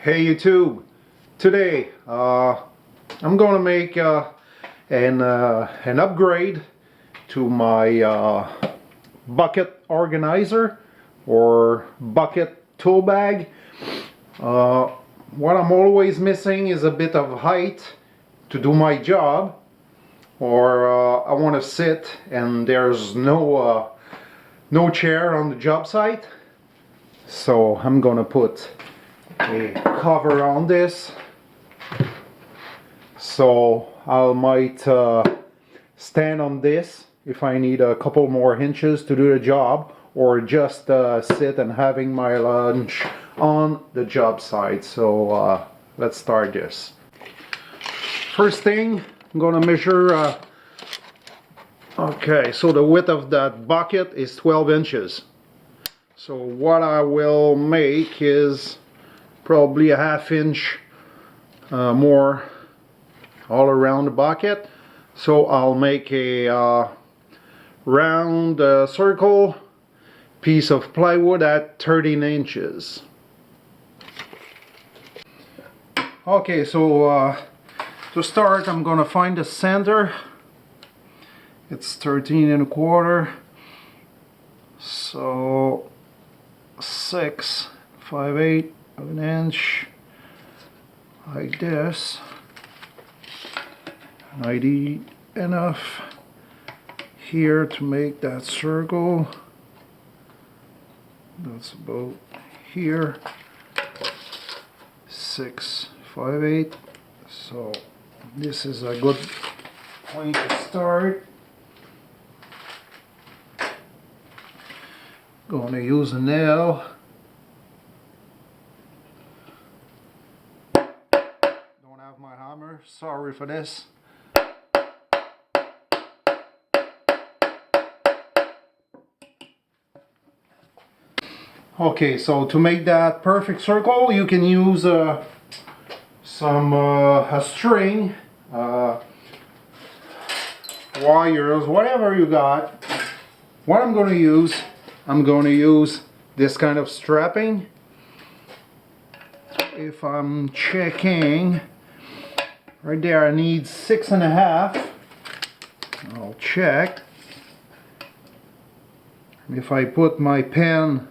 Hey YouTube, today I'm gonna make an upgrade to my bucket organizer or bucket tool bag. What I'm always missing is a bit of height to do my job, or I want to sit and there's no chair on the job site, so I'm gonna put a cover on this, so I might stand on this if I need a couple more inches to do the job, or just sit and having my lunch on the job site. So let's start this. First thing, I'm gonna measure okay, so the width of that bucket is 12 inches. So what I will make is probably a ½ inch more all around the bucket. So I'll make a round circle piece of plywood at 13 inches. Okay, so to start, I'm gonna find the center. It's 13 1/4, so 6 5/8 of an inch, like this. I need enough here to make that circle. That's about here. 6 5/8. So this is a good point to start. Gonna use a nail. Don't have my hammer, sorry for this. Okay, so to make that perfect circle, you can use a string, wires, whatever you got. What I'm going to use this kind of strapping. If I'm checking, right there I need 6.5. I'll check. If I put my pen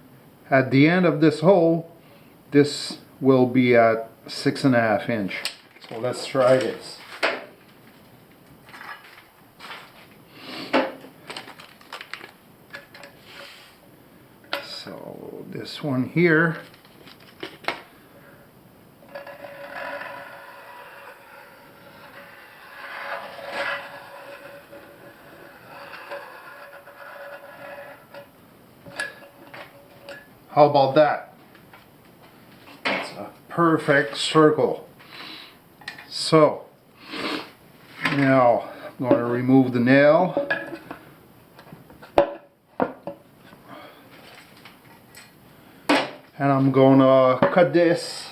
at the end of this hole, this will be at 6.5 inch. So let's try this. So this one here, how about that? It's a perfect circle. So now I'm going to remove the nail. And I'm going to cut this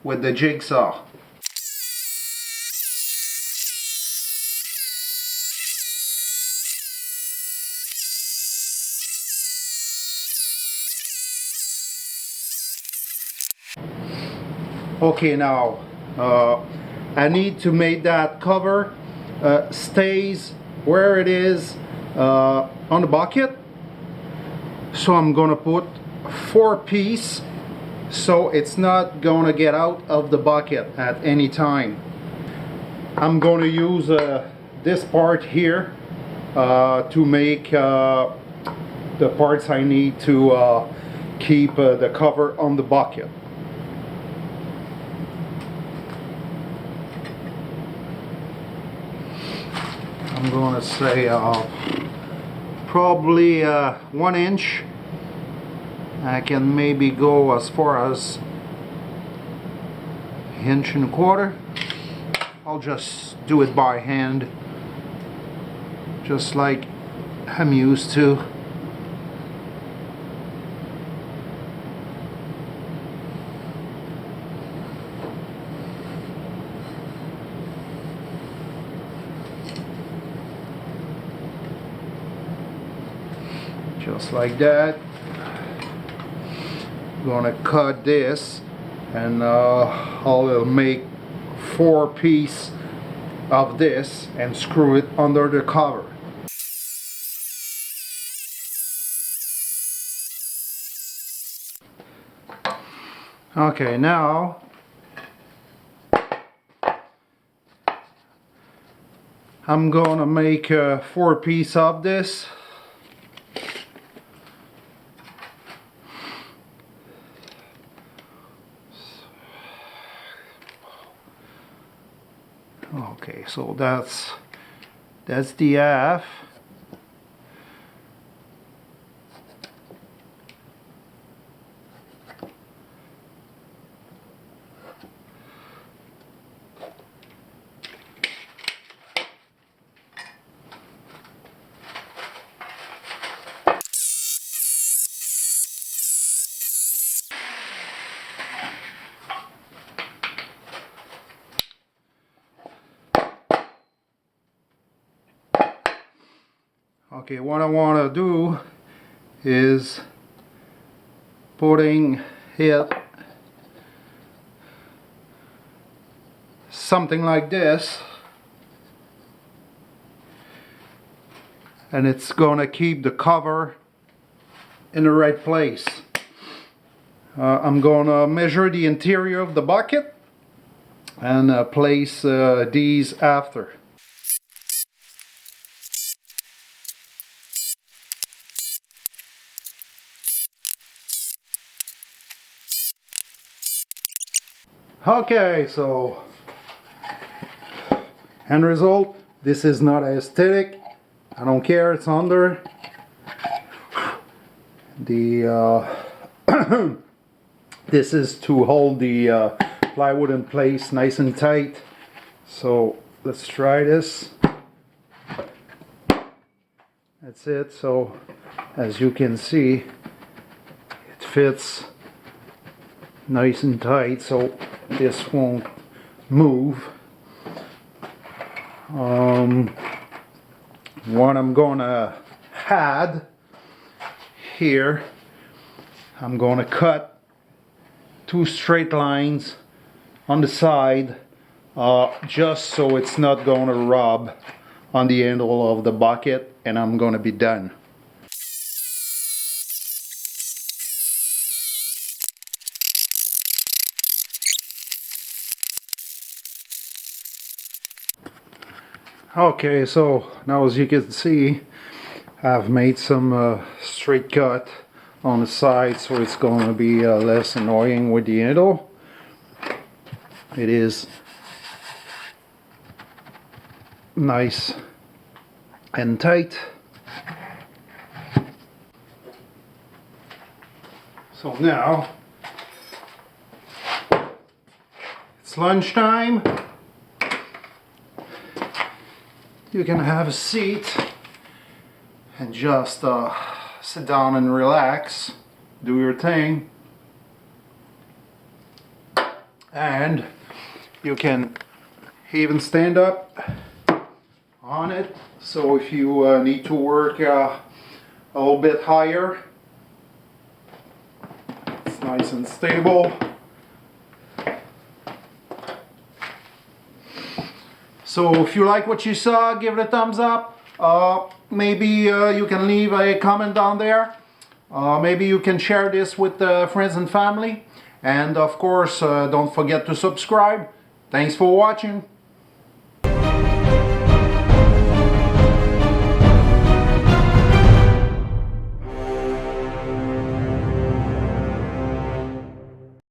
with the jigsaw. Okay, now I need to make that cover stays where it is on the bucket. So I'm gonna put 4 pieces, so it's not gonna get out of the bucket at any time. I'm gonna use this part here to make the parts I need to keep the cover on the bucket. I'm gonna say probably 1 inch. I can maybe go as far as 1.25 inches. I'll just do it by hand, just like I'm used to. Just like that. Gonna cut this and I'll make 4 pieces of this and screw it under the cover. Okay, now I'm gonna make 4 pieces of this. Okay, so that's the half. Okay, what I want to do is putting it something like this, and it's gonna keep the cover in the right place. I'm gonna measure the interior of the bucket and place these after. Okay, so end result, this is not aesthetic. I don't care, it's under. The this is to hold the plywood in place nice and tight. So let's try this. That's it. So as you can see, it fits nice and tight, so this won't move. What I'm gonna add here, I'm gonna cut 2 straight lines on the side, just so it's not gonna rub on the handle of the bucket, and I'm gonna be done. Okay, so now as you can see, I've made some straight cut on the side, so it's going to be less annoying with the handle. It is nice and tight. So now it's lunchtime. You can have a seat and just sit down and relax, do your thing, and you can even stand up on it, so if you need to work a little bit higher, it's nice and stable. So if you like what you saw, give it a thumbs up. Maybe you can leave a comment down there. Maybe you can share this with friends and family. And of course, don't forget to subscribe. Thanks for watching.